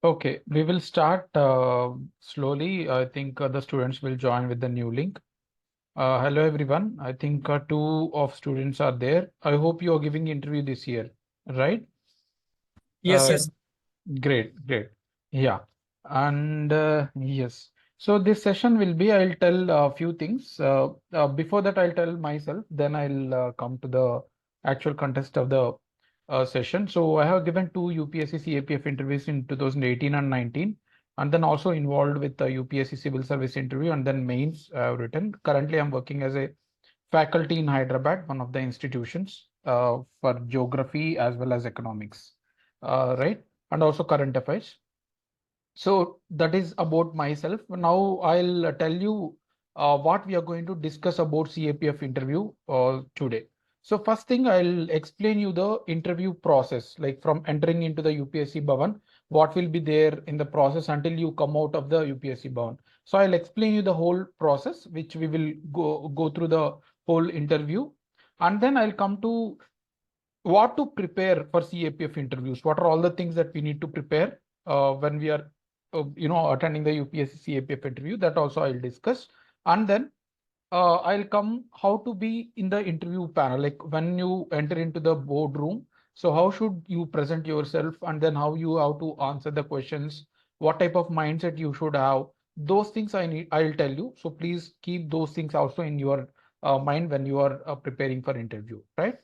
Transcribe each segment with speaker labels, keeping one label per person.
Speaker 1: Okay, we will start slowly. I think the students will join with the new link. Hello everyone. I think two of students are there. I hope you are giving interview this year, right?
Speaker 2: Yes,
Speaker 1: Uh,
Speaker 2: yes.
Speaker 1: Great, great. Yeah. And yes. So this session will be, I'll tell a few things. Before that, I'll tell myself, then I'll come to the actual context of the session. So I have given two UPSC CAPF interviews in 2018 and 19, and then also involved with the UPSC Civil Service interview and then mains written. Currently, I'm working as a faculty in Hyderabad, one of the institutions for geography as well as economics, right? And also current affairs. So that is about myself. Now I'll tell you what we are going to discuss about CAPF interview today. So first thing, I'll explain you the interview process, like from entering into the UPSC Bhavan, what will be there in the process until you come out of the UPSC Bhavan. So I'll explain you the whole process, which we will go through the whole interview. And then I'll come to what to prepare for CAPF interviews. What are all the things that we need to prepare when we are, attending the UPSC CAPF interview? That also I'll discuss. And then I'll come how to be in the interview panel, like when you enter into the boardroom. So how should you present yourself, and then how you have to answer the questions, what type of mindset you should have. Those things I'll tell you. So please keep those things also in your mind when you are preparing for interview, right?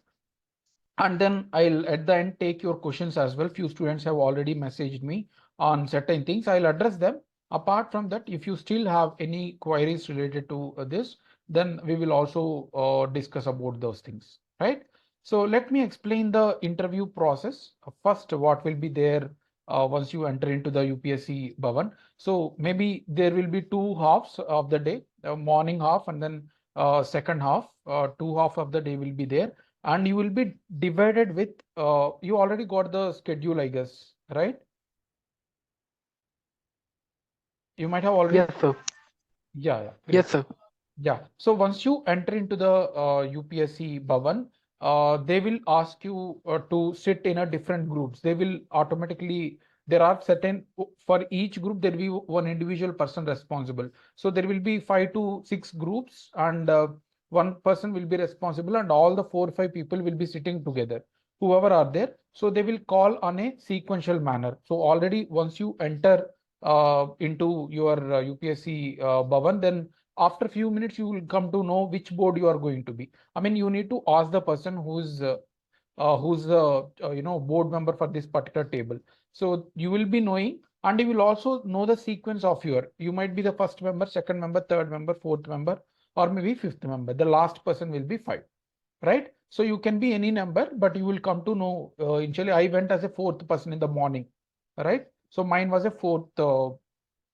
Speaker 1: And then I'll at the end take your questions as well. Few students have already messaged me on certain things. I'll address them. Apart from that, if you still have any queries related to this, then we will also discuss about those things, right? So let me explain the interview process. First, what will be there once you enter into the UPSC Bhavan. So maybe there will be two halves of the day, morning half and then second half, two half of the day will be there, and you will be divided with you already got the schedule, I guess, right? You might have already.
Speaker 3: Yes, sir.
Speaker 1: Yeah, yeah,
Speaker 3: Yes,
Speaker 1: great.
Speaker 3: sir.
Speaker 1: Yeah. So once you enter into the UPSC Bhavan, they will ask you to sit in a different groups. They will automatically, there are certain, for each group, there will be one individual person responsible. So there will be 5 to 6 groups, and one person will be responsible, and all the 4 or 5 people will be sitting together, whoever are there. So they will call on a sequential manner. So already once you enter into your UPSC Bhavan, then after a few minutes you will come to know which board you are going to be. I mean, you need to ask the person who's the board member for this particular table. So you will be knowing, and you will also know the sequence of you might be the first member, second member, third member, fourth member, or maybe fifth member. The last person will be five, right? So you can be any number, but you will come to know. Initially, I went as a fourth person in the morning, right? So mine was a fourth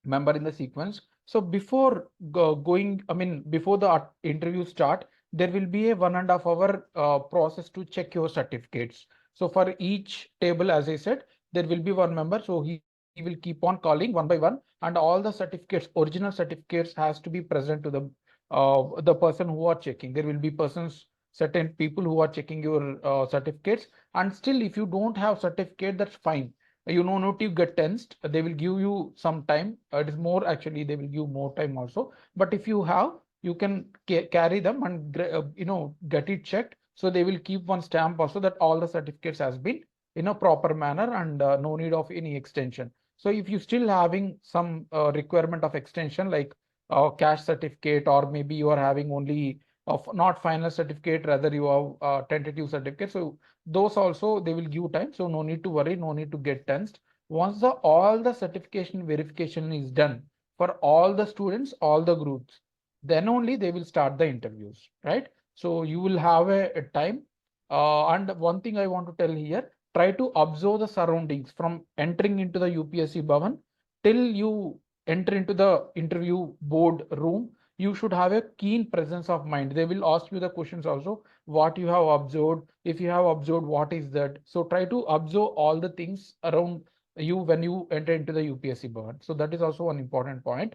Speaker 1: member in the sequence. So before going, I mean, before the interview start, there will be a 1.5 hour process to check your certificates. So for each table, as I said, there will be one member. So he will keep on calling one by one, and all the certificates, original certificates, has to be present to the person who are checking. There will be persons, certain people who are checking your certificates, and still, if you don't have certificate, that's fine. You know not to get tensed. They will give you some time. It is more, actually they will give more time also, but if you have, you can carry them and get it checked. So they will keep one stamp also that all the certificates has been in a proper manner, and no need of any extension. So if you still having some requirement of extension, like cash certificate, or maybe you are having only of not final certificate, rather you have tentative certificate, so those also they will give time. So no need to worry, no need to get tensed. Once the all the certification verification is done for all the students, all the groups, then only they will start the interviews, right? So you will have a time. And one thing I want to tell here, try to observe the surroundings from entering into the UPSC Bhavan till you enter into the interview board room. You should have a keen presence of mind. They will ask you the questions also, what you have observed. If you have observed, what is that? So try to observe all the things around you when you enter into the UPSC Bhavan. So that is also one important point.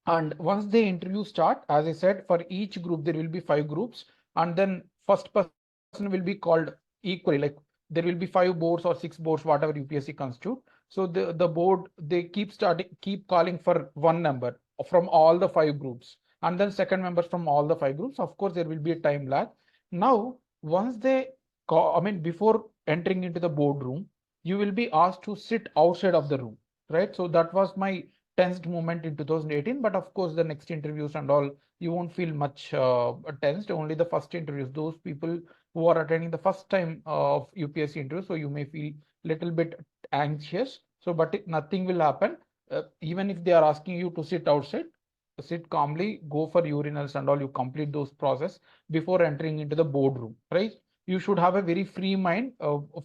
Speaker 1: And once the interview start, as I said, for each group there will be 5 groups, and then first person will be called equally. Like there will be 5 boards or 6 boards, whatever UPSC constitute. So the board, they keep calling for one member from all the 5 groups, and then second members from all the 5 groups. Of course, there will be a time lag. Now, once they call, I mean, before entering into the boardroom, you will be asked to sit outside of the room, right? So that was my tensed moment in 2018. But of course, the next interviews and all, you won't feel much tensed. Only the first interviews, those people who are attending the first time of UPSC interview, so you may feel little bit anxious. So, but nothing will happen. Even if they are asking you to sit outside, sit calmly, go for urinals and all, you complete those process before entering into the boardroom, right? You should have a very free mind,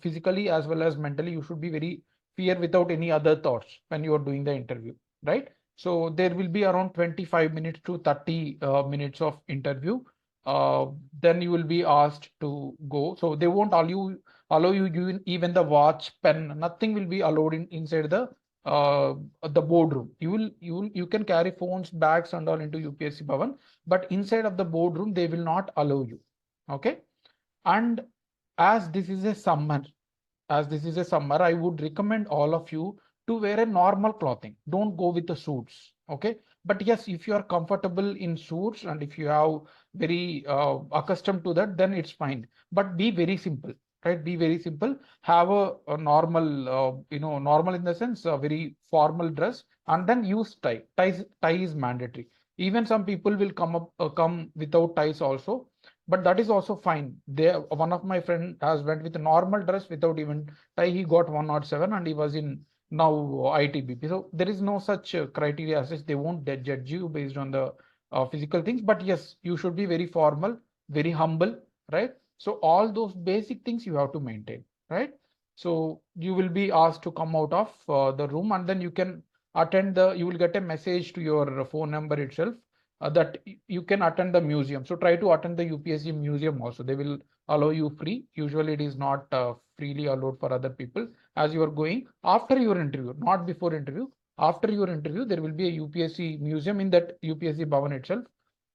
Speaker 1: physically as well as mentally. You should be very fear without any other thoughts when you are doing the interview, right? So there will be around 25 minutes to 30 minutes of interview. Then you will be asked to go. So they won't allow you even the watch, pen, nothing will be allowed inside the boardroom. You can carry phones, bags and all into UPSC Bhavan, but inside of the boardroom they will not allow you. Okay. And as this is a summer, I would recommend all of you to wear a normal clothing. Don't go with the suits. Okay. But yes, if you are comfortable in suits and if you have very accustomed to that, then it's fine. But be very simple, right? Be very simple. Have a normal, normal in the sense, a very formal dress, and then use tie. Tie is mandatory. Even some people will come without ties also, but that is also fine. There, one of my friend has went with a normal dress without even tie. He got 107 and he was in now ITBP. So there is no such criteria as such. They won't judge you based on the physical things. But yes, you should be very formal, very humble, right? So all those basic things you have to maintain, right? So you will be asked to come out of the room, and then you can you will get a message to your phone number itself, that you can attend the museum. So try to attend the UPSC museum also. They will allow you free. Usually it is not freely allowed for other people. As you are going after your interview, not before interview, after your interview, there will be a UPSC museum in that UPSC Bhavan itself.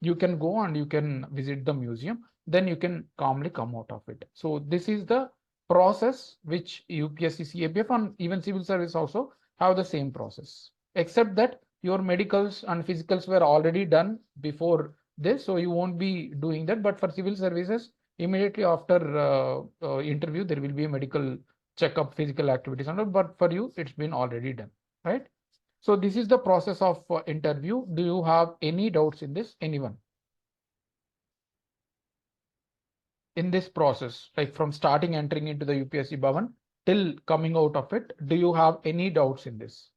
Speaker 1: You can go and you can visit the museum. Then you can calmly come out of it. So this is the process which UPSC, CAPF and even civil service also have the same process, except that your medicals and physicals were already done before this, so you won't be doing that. But for civil services, immediately after interview, there will be a medical checkup, physical activities, and but for you, it's been already done, right? So this is the process of interview. Do you have any doubts in this? Anyone? In this process, like from starting entering into the UPSC Bhavan till coming out of it, do you have any doubts in this?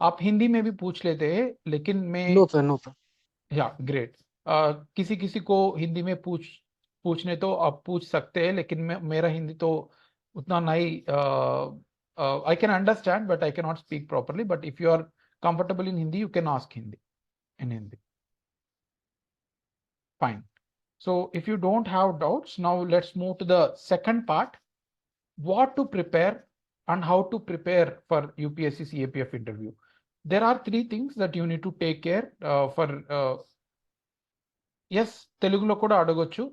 Speaker 1: आप हिंदी में भी पूछ लेते हैं, लेकिन मैं
Speaker 2: No, sir, no, sir.
Speaker 1: या great, किसी किसी को हिंदी में पूछने तो आप पूछ सकते हैं, लेकिन मेरा हिंदी तो उतना नहीं, I can understand but I can not speak properly, but if you are comfortable in Hindi you can ask Hindi in Hindi. Fine. So if you don't have doubts, now let's move to the second part, what to prepare and how to prepare for UPSC CAPF interview. There are 3 things that you need to take care for yes, తెలుగులో కూడా అడగొచ్చు.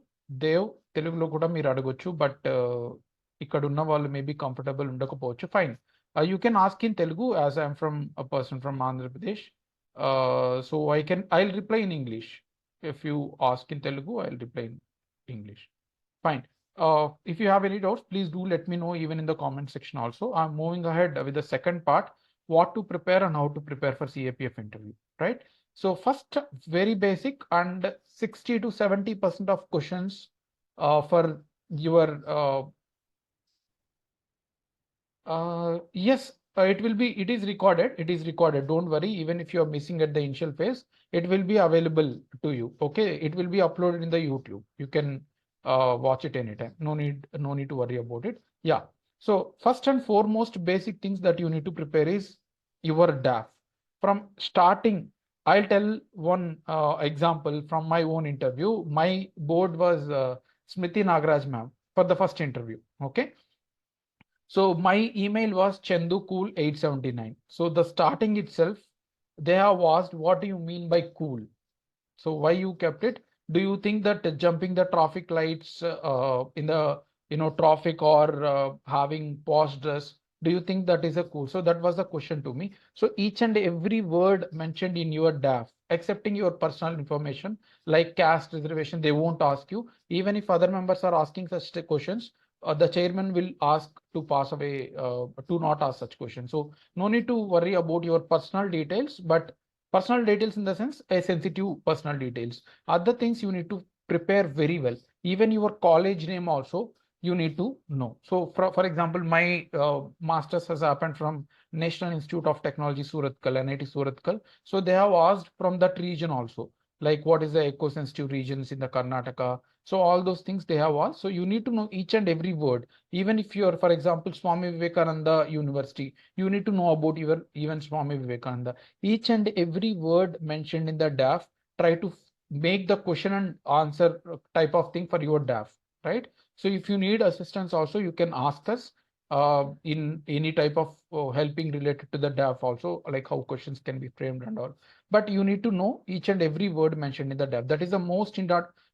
Speaker 1: దేవ్, తెలుగులో కూడా మీరు అడగొచ్చు. But ఇక్కడ ఉన్న వాళ్ళు మేబీ కంఫర్టబుల్ ఉండకపోవచ్చు. Fine, you can ask in Telugu as I'm from a person from Andhra Pradesh. So I'll reply in English. If you ask in Telugu, I'll reply in English. Fine. If you have any doubts, please do let me know even in the comment section also. I'm moving ahead with the second part, what to prepare and how to prepare for CAPF interview, right? So first, very basic, and 60 to 70% of questions for your yes, it is recorded. Don't worry, even if you are missing at the initial phase, it will be available to you. Okay, it will be uploaded in the YouTube. You can watch it anytime. No need to worry about it. Yeah. So first and foremost basic things that you need to prepare is your DAF. From starting, I'll tell one example from my own interview. My board was Smriti Nagaraj ma'am for the first interview. Okay. So my email was chanducool879. So the starting itself, they have asked, what do you mean by cool? So why you kept it? Do you think that jumping the traffic lights in the traffic, or having posh dress, Do you think that is a cool? So that was the question to me. So each and every word mentioned in your DAF, excepting your personal information like caste reservation, they won't ask you. Even if other members are asking such questions, the chairman will ask to pass away, to not ask such questions. So no need to worry about your personal details, but personal details in the sense a sensitive personal details. Other things you need to prepare very well. Even your college name also you need to know. So for example, my master's has happened from National Institute of Technology, Surathkal, NIT Surathkal. So they have asked from that region also, like what is the eco-sensitive regions in the Karnataka. So all those things they have asked. So you need to know each and every word. Even if you're, for example, Swami Vivekananda University, you need to know about your even Swami Vivekananda. Each and every word mentioned in the DAF, try to make the question and answer type of thing for your DAF, right? So if you need assistance also, you can ask us in any type of helping related to the DAF also, like how questions can be framed and all. But you need to know each and every word mentioned in the DAF. That is the most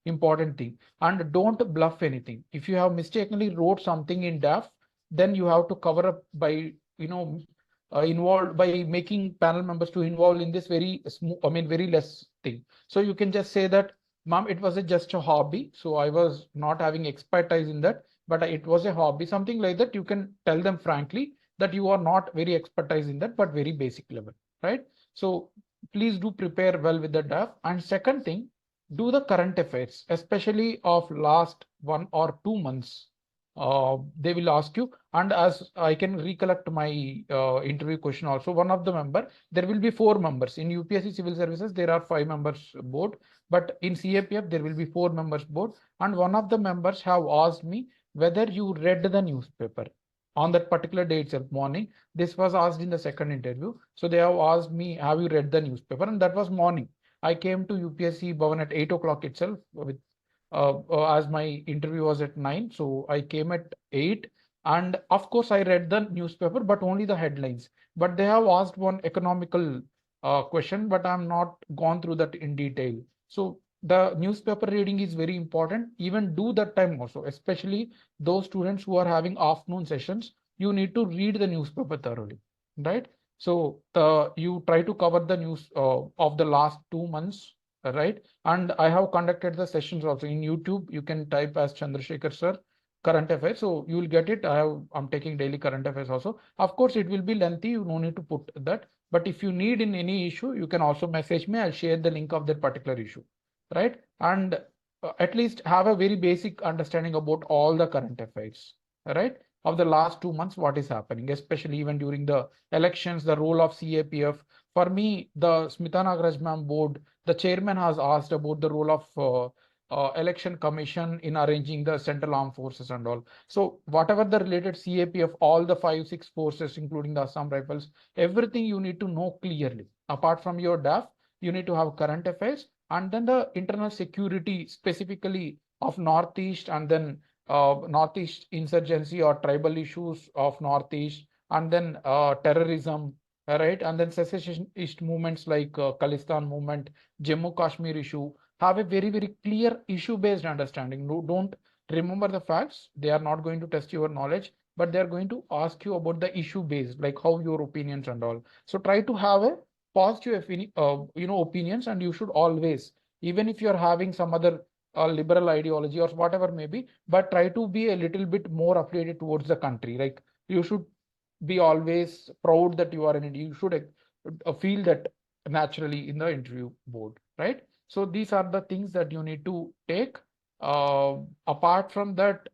Speaker 1: important thing. And don't bluff anything. If you have mistakenly wrote something in DAF, then you have to cover up by, involved by making panel members to involve in this very smooth, very less thing. So you can just say that, ma'am, it was just a hobby. So I was not having expertise in that, but it was a hobby, something like that. You can tell them frankly that you are not very expertise in that, but very basic level, right? So please do prepare well with the DAF. And second thing, do the current affairs, especially of last 1 or 2 months. They will ask you, and as I can recollect my interview question also, one of the member, there will be 4 members. In UPSC Civil Services, there are 5 members board, but in CAPF, there will be 4 members board. And one of the members have asked me whether you read the newspaper on that particular day itself, morning. This was asked in the second interview. So they have asked me, have you read the newspaper? And that was morning. I came to UPSC Bhavan at 8 o'clock itself with as my interview was at 9. So I came at 8. And of course, I read the newspaper, but only the headlines. But they have asked one economical question, but I'm not gone through that in detail. So the newspaper reading is very important. Even do that time also, especially those students who are having afternoon sessions, you need to read the newspaper thoroughly, right? So you try to cover the news of the last 2 months, right? And I have conducted the sessions also in YouTube. You can type as Chandrasekhar sir, current affairs. So you will get it. I'm taking daily current affairs also. Of course, it will be lengthy. You no need to put that. But if you need in any issue, you can also message me. I'll share the link of that particular issue, right? And at least have a very basic understanding about all the current affairs, right? Of the last 2 months, what is happening, especially even during the elections, the role of CAPF. For me, the Smita Nagaraj ma'am board, the chairman has asked about the role of election commission in arranging the central armed forces and all. So whatever the related CAPF, all the 5, 6 forces, including the Assam Rifles, everything you need to know clearly. Apart from your DAF, you need to have current affairs and then the internal security specifically of Northeast, and then Northeast insurgency or tribal issues of Northeast, and then terrorism, right? And then secessionist movements like Khalistan movement, Jammu Kashmir issue. Have a very, very clear issue-based understanding. No, don't remember the facts. They are not going to test your knowledge, but they are going to ask you about the issue-based, like how your opinions and all. So try to have a positive, opinions, and you should always, even if you're having some other liberal ideology or whatever maybe, but try to be a little bit more affiliated towards the country. Like you should be always proud that you are in it. You should feel that naturally in the interview board, right? So these are the things that you need to take. Apart from that,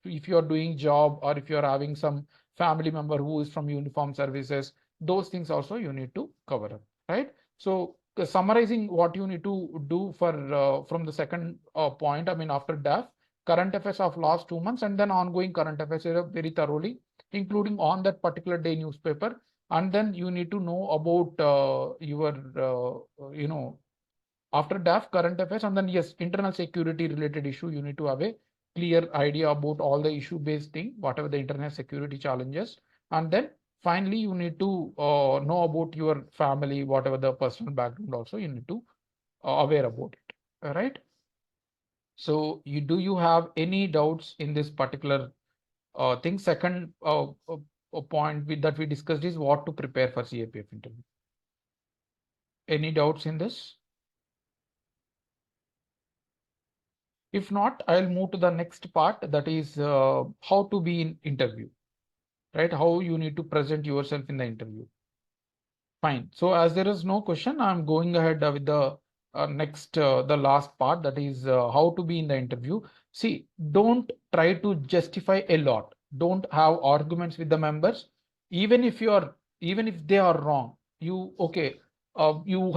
Speaker 1: if you're doing job or if you're having some family member who is from uniform services, those things also you need to cover up, right? So summarizing what you need to do for from the second point, after DAF, current affairs of last 2 months and then ongoing current affairs very thoroughly, including on that particular day newspaper. And then you need to know about after DAF, current affairs, and then yes, internal security related issue, you need to have a clear idea about all the issue based thing, whatever the internet security challenges. And then finally, you need to know about your family, whatever the personal background also, you need to aware about it. All right. So do you have any doubts in this particular thing? Second point that we discussed is what to prepare for CAPF interview. Any doubts in this? If not, I'll move to the next part, that is how to be in interview, right? How you need to present yourself in the interview. Fine. So as there is no question, I'm going ahead with the the last part, that is how to be in the interview. See, don't try to justify a lot. Don't have arguments with the members. Even if they are wrong, you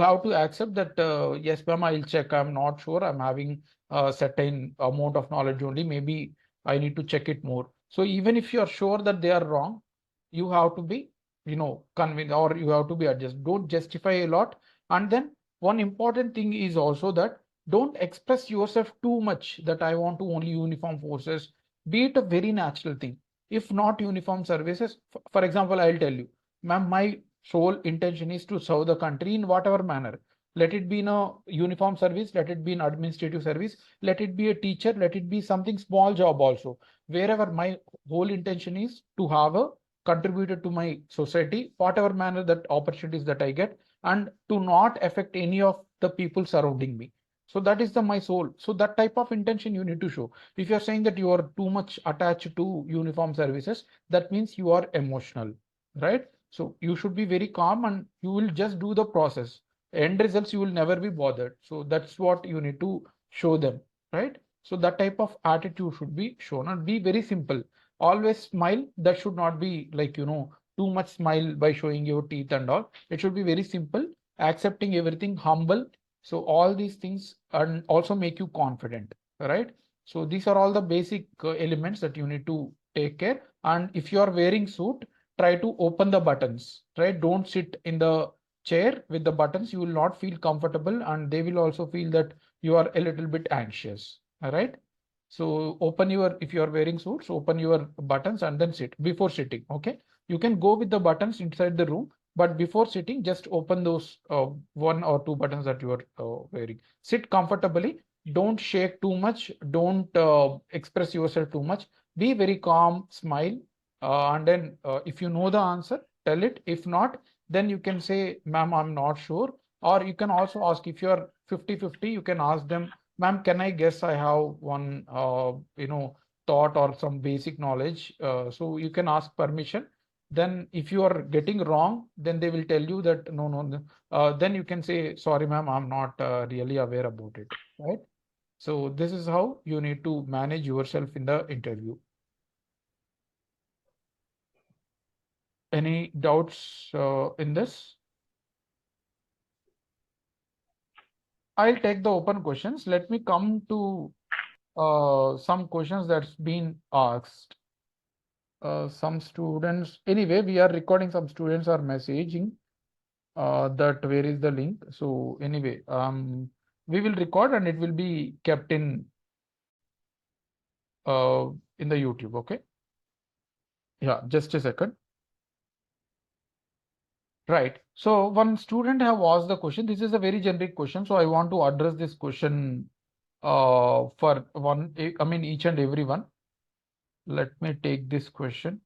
Speaker 1: have to accept that, yes, ma'am, I'll check. I'm not sure. I'm having a certain amount of knowledge only. Maybe I need to check it more. So even if you're sure that they are wrong, you have to be convince, or you have to be adjust. Don't justify a lot. And then one important thing is also that don't express yourself too much, that I want to only uniform forces. Be it a very natural thing. If not uniform services, for example, I'll tell you, ma'am, my sole intention is to serve the country in whatever manner. Let it be in a uniform service, let it be in administrative service, let it be a teacher, let it be something small job also. Wherever my whole intention is to have a contributed to my society, whatever manner that opportunities that I get, and to not affect any of the people surrounding me. So that is my soul. So that type of intention you need to show. If you're saying that you are too much attached to uniform services, that means you are emotional, right? So you should be very calm and you will just do the process. End results, you will never be bothered. So that's what you need to show them, right? So that type of attitude should be shown, and be very simple. Always smile. That should not be like, too much smile by showing your teeth and all. It should be very simple, accepting everything, humble. So all these things and also make you confident, right? So these are all the basic elements that you need to take care. And if you are wearing suit, try to open the buttons, right? Don't sit in the chair with the buttons. You will not feel comfortable, and they will also feel that you are a little bit anxious. All right. So if you are wearing suits, open your buttons and then sit before sitting. Okay. You can go with the buttons inside the room, but before sitting, just open those one or two buttons that you are wearing. Sit comfortably. Don't shake too much. Don't express yourself too much. Be very calm, smile. And then if you know the answer, tell it. If not, then you can say, ma'am, I'm not sure. Or you can also ask, if you're 50-50, you can ask them, ma'am, can I guess I have one, thought or some basic knowledge? So you can ask permission. Then if you are getting wrong, then they will tell you that no, no, no. Then you can say, sorry, ma'am, I'm not really aware about it, right? So this is how you need to manage yourself in the interview. Any doubts in this? I'll take the open questions. Let me come to some questions that's been asked. Some students, anyway, we are recording. Some students are messaging that where is the link. So anyway, we will record and it will be kept in the YouTube. Okay. Yeah, just a second. Right. So one student have asked the question. This is a very generic question. So I want to address this question for each and every one. Let me take this question.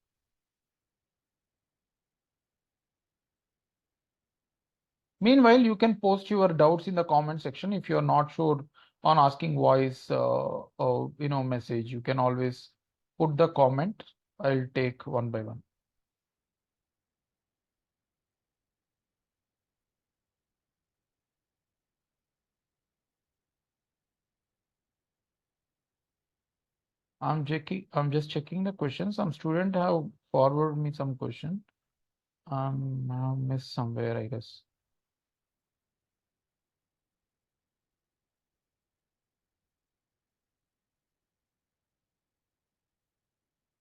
Speaker 1: Meanwhile, you can post your doubts in the comment section. If you're not sure on asking voice, message, you can always put the comment. I'll take one by one. I'm just checking the questions. Some student have forwarded me some question. I missed somewhere, I guess.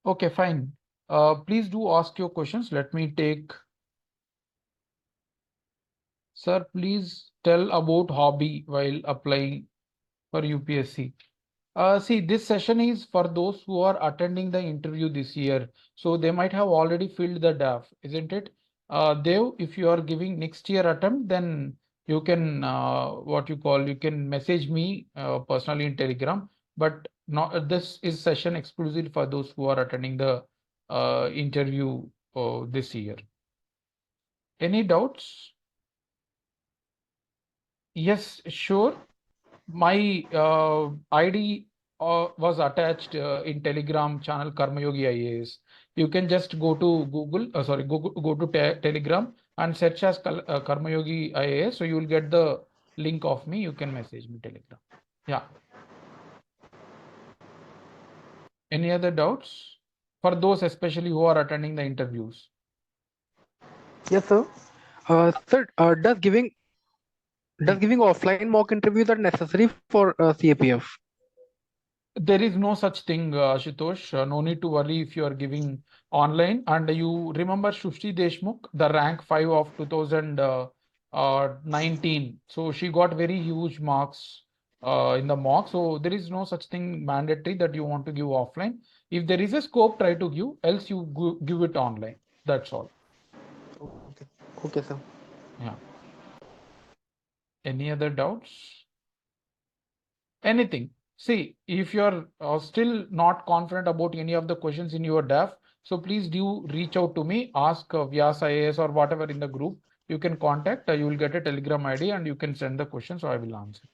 Speaker 1: Okay, fine. Please do ask your questions. Let me take. Sir, please tell about hobby while applying for UPSC. See, this session is for those who are attending the interview this year. So they might have already filled the DAF, isn't it? Dev, if you are giving next year attempt, then you can, you can message me personally in Telegram. But not, this is session exclusive for those who are attending the interview this year. Any doubts? Yes, sure. My ID was attached in Telegram channel Karmayogi IAS. You can just go to Google, go to Telegram and search as Karmayogi IAS. So you will get the link of me. You can message me Telegram. Yeah. Any other doubts for those especially who are attending the interviews?
Speaker 2: Yes, sir. Sir, does giving offline mock interviews are necessary for CAPF?
Speaker 1: There is no such thing, Ashutosh. No need to worry if you are giving online. And you remember Shushti Deshmukh, the rank 5 of 2019. So she got very huge marks in the mock. So there is no such thing mandatory that you want to give offline. If there is a scope, try to give, else you give it online. That's all.
Speaker 2: Okay. Okay, sir.
Speaker 1: Yeah. Any other doubts? Anything. See, if you're still not confident about any of the questions in your DAF, so please do reach out to me, ask Vyas IAS or whatever in the group. You can contact, you will get a Telegram ID and you can send the question, so I will answer.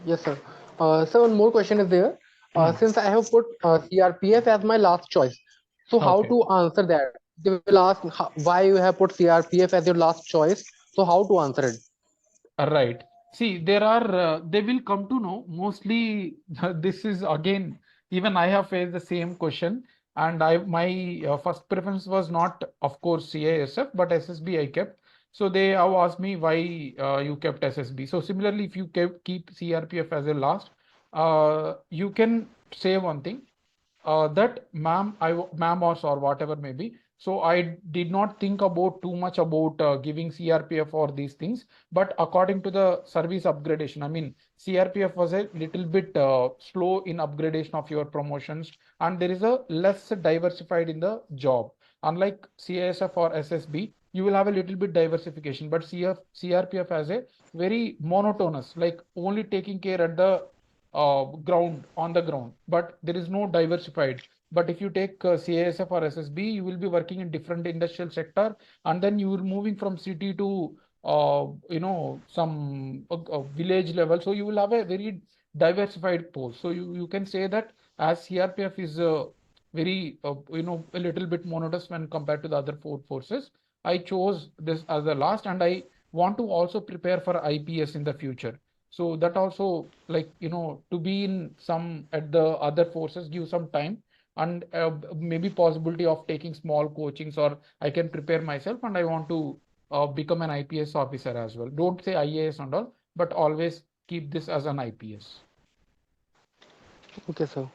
Speaker 2: Yes, sir. So one more question is there.
Speaker 1: Hmm.
Speaker 2: Since I have put CRPF as my last choice, so how
Speaker 1: Okay.
Speaker 2: to answer that? They will ask why you have put CRPF as your last choice. So how to answer it?
Speaker 1: Right. See, they will come to know mostly. This is again, even I have faced the same question, and my first preference was not, of course, CASF, but SSB I kept. So they have asked me why you kept SSB. So similarly, if you keep CRPF as a last, you can say one thing that ma'am or whatever maybe. So I did not think about too much about giving CRPF or these things, but according to the service upgradation, I mean, CRPF was a little bit slow in upgradation of your promotions, and there is a less diversified in the job. Unlike CASF or SSB, you will have a little bit diversification, but CRPF has a very monotonous, like only taking care at the ground on the ground, but there is no diversified. But if you take CASF or SSB, you will be working in different industrial sector, and then you will moving from city to some village level. So you will have a very diversified post. So you can say that as CRPF is very a little bit monotonous when compared to the other four forces. I chose this as the last, and I want to also prepare for IPS in the future. So that also, like, to be in some at the other forces give some time, and maybe possibility of taking small coachings, or I can prepare myself, and I want to become an IPS officer as well. Don't say IAS and all, but always keep this as an IPS.
Speaker 2: Okay, sir.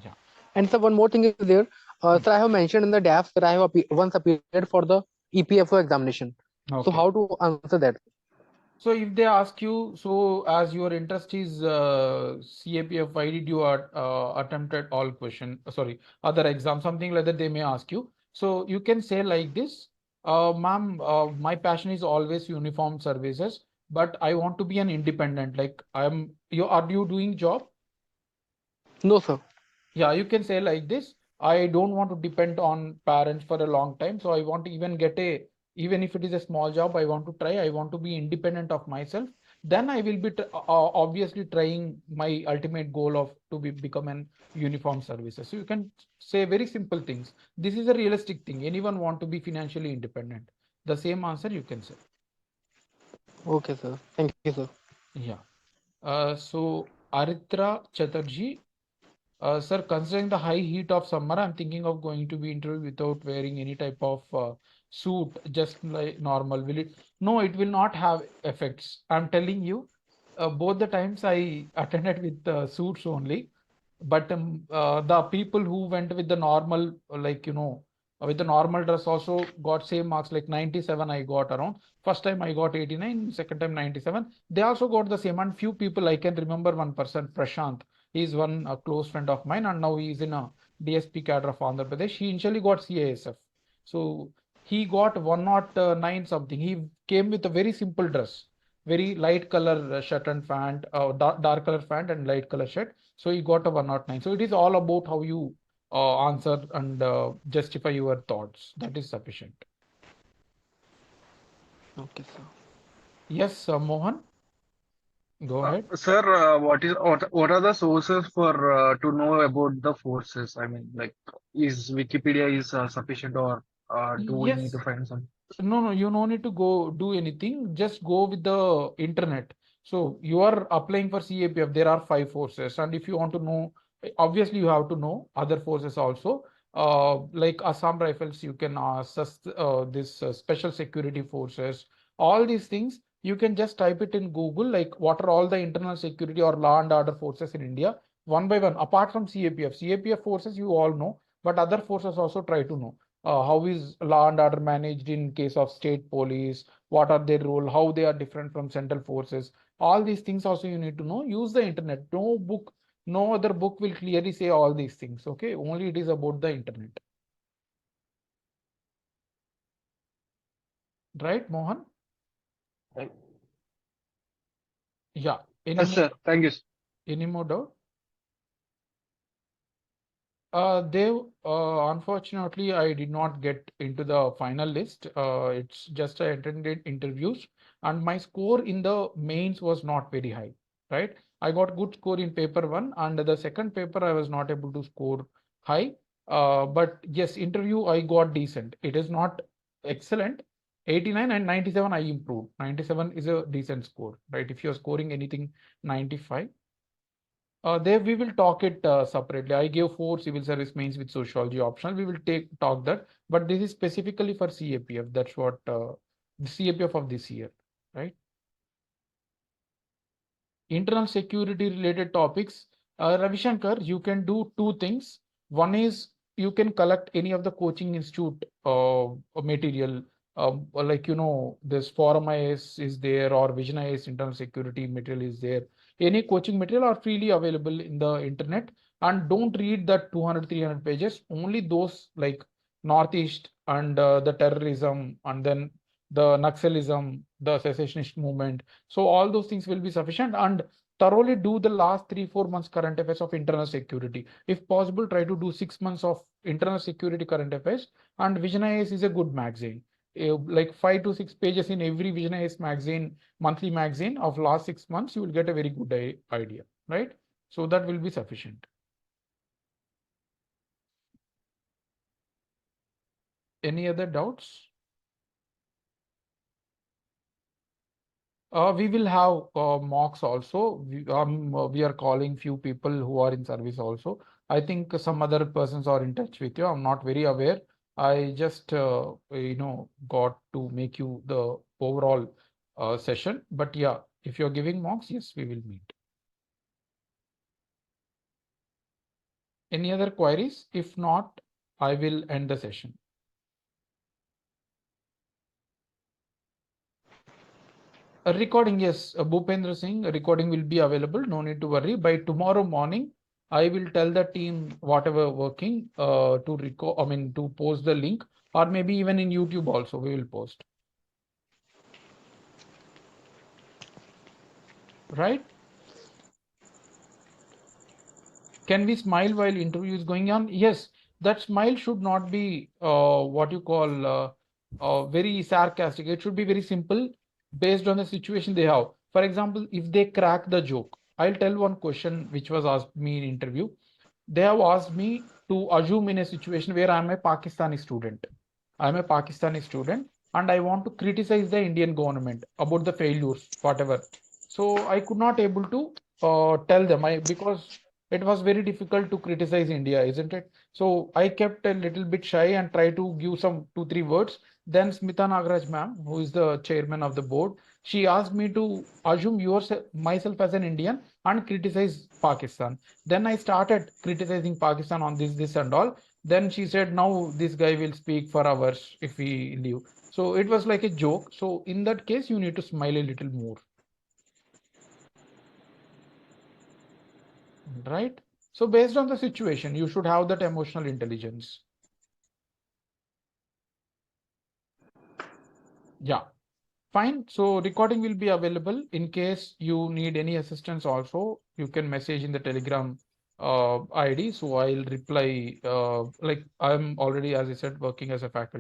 Speaker 1: Yeah.
Speaker 2: And sir, one more thing is there.
Speaker 1: Hmm.
Speaker 2: Sir, I have mentioned in the DAF that I have once appeared for the EPFO examination. So how
Speaker 1: Okay.
Speaker 2: to answer that?
Speaker 1: So if they ask you, so as your interest is CAPF, why did you attempted all question, other exam, something like that they may ask you. So you can say like this, ma'am, my passion is always uniform services, but I want to be an independent. Like are you doing job?
Speaker 2: No, sir.
Speaker 1: Yeah, you can say like this. I don't want to depend on parents for a long time. So I want to even even if it is a small job, I want to try. I want to be independent of myself. Then I will be obviously trying my ultimate goal of to become an uniform services. So you can say very simple things. This is a realistic thing. Anyone want to be financially independent. The same answer you can say.
Speaker 2: Okay, sir. Thank you, sir.
Speaker 1: Yeah. So Aritra Chatterjee. Sir, considering the high heat of summer, I'm thinking of going to be interview without wearing any type of suit, just like normal. Will it? No, it will not have effects. I'm telling you, both the times I attended with suits only, but the people who went with the normal, with the normal dress also got same marks, like 97 I got around. First time I got 89, second time 97. They also got the same, and few people I can remember one person, Prashant. He's one a close friend of mine, and now he's in a DSP cadre of Andhra Pradesh. He initially got CASF. So he got 109 something. He came with a very simple dress, very light color shirt and pant, dark color pant and light color shirt. So he got a 109. So it is all about how you answer and justify your thoughts. That is sufficient.
Speaker 2: Okay, sir.
Speaker 1: Yes, Mohan, go ahead.
Speaker 3: Sir, what are the sources for to know about the forces? I mean, like, is Wikipedia is sufficient, or do we need to
Speaker 1: Yes.
Speaker 3: find some?
Speaker 1: No, you no need to go do anything. Just go with the internet. So you are applying for CAPF. There are five forces, and if you want to know, obviously you have to know other forces also. Like Assam Rifles, you can this special security forces. All these things you can just type it in Google. Like what are all the internal security or law and order forces in India, one by one. Apart from CAPF, CAPF forces you all know, but other forces also try to know how is law and order managed in case of state police, what are their role, how they are different from central forces. All these things also you need to know. Use the internet. No book, no other book will clearly say all these things. Okay, only it is about the internet. Right, Mohan?
Speaker 3: Right.
Speaker 1: Yeah.
Speaker 3: Yes, sir. Thank you.
Speaker 1: Any more doubt? Unfortunately, I did not get into the final list. It's just I attended interviews, and my score in the mains was not very high, right? I got good score in paper one, and the second paper I was not able to score high. But yes, interview I got decent. It is not excellent. 89 and 97 I improved. 97 is a decent score, right? If you're scoring anything 95, there we will talk it separately. I gave four civil service mains with sociology optional. We will talk that, but this is specifically for CAPF. That's what the CAPF of this year, right? Internal security related topics. Ravi Shankar, you can do two things. One is you can collect any of the coaching institute material, like this Forum IS is there or Vision IS internal security material is there. Any coaching material are freely available in the internet, and don't read that 200, 300 pages. Only those like Northeast and the terrorism and then the Naxalism, the secessionist movement. So all those things will be sufficient, and thoroughly do the last 3, 4 months current affairs of internal security. If possible, try to do 6 months of internal security current affairs. And Vision IAS is a good magazine. Like 5 to 6 pages in every Vision IAS magazine, monthly magazine of last 6 months, you will get a very good idea, right? So that will be sufficient. Any other doubts? We will have mocks also. We are calling few people who are in service also. I think some other persons are in touch with you. I'm not very aware. I just got to make you the overall session. But yeah, if you're giving mocks, yes, we will meet. Any other queries? If not, I will end the session. A recording, yes, Bhupendra Singh, a recording will be available. No need to worry. By tomorrow morning, I will tell the team whatever working to record. I mean to post the link, or maybe even in YouTube also we will post. Right? Can we smile while interview is going on? Yes, that smile should not be what you call very sarcastic. It should be very simple based on the situation they have. For example, if they crack the joke, I'll tell one question which was asked me in interview. They have asked me to assume in a situation where I'm a Pakistani student. I'm a Pakistani student and I want to criticize the Indian government about the failures, whatever. So I could not able to tell them because it was very difficult to criticize India, isn't it? So I kept a little bit shy and tried to give some 2, 3 words. Then Smita Nagaraj ma'am, who is the chairman of the board, she asked me to assume yourself myself as an Indian and criticize Pakistan. Then I started criticizing Pakistan on this, and all. Then she said, now this guy will speak for hours if we leave. So it was like a joke. So in that case, you need to smile a little more, right? So based on the situation, you should have that emotional intelligence. Yeah, fine. So recording will be available in case you need any assistance also. You can message in the Telegram ID. So I'll reply, like I'm already, as I said, working as a faculty.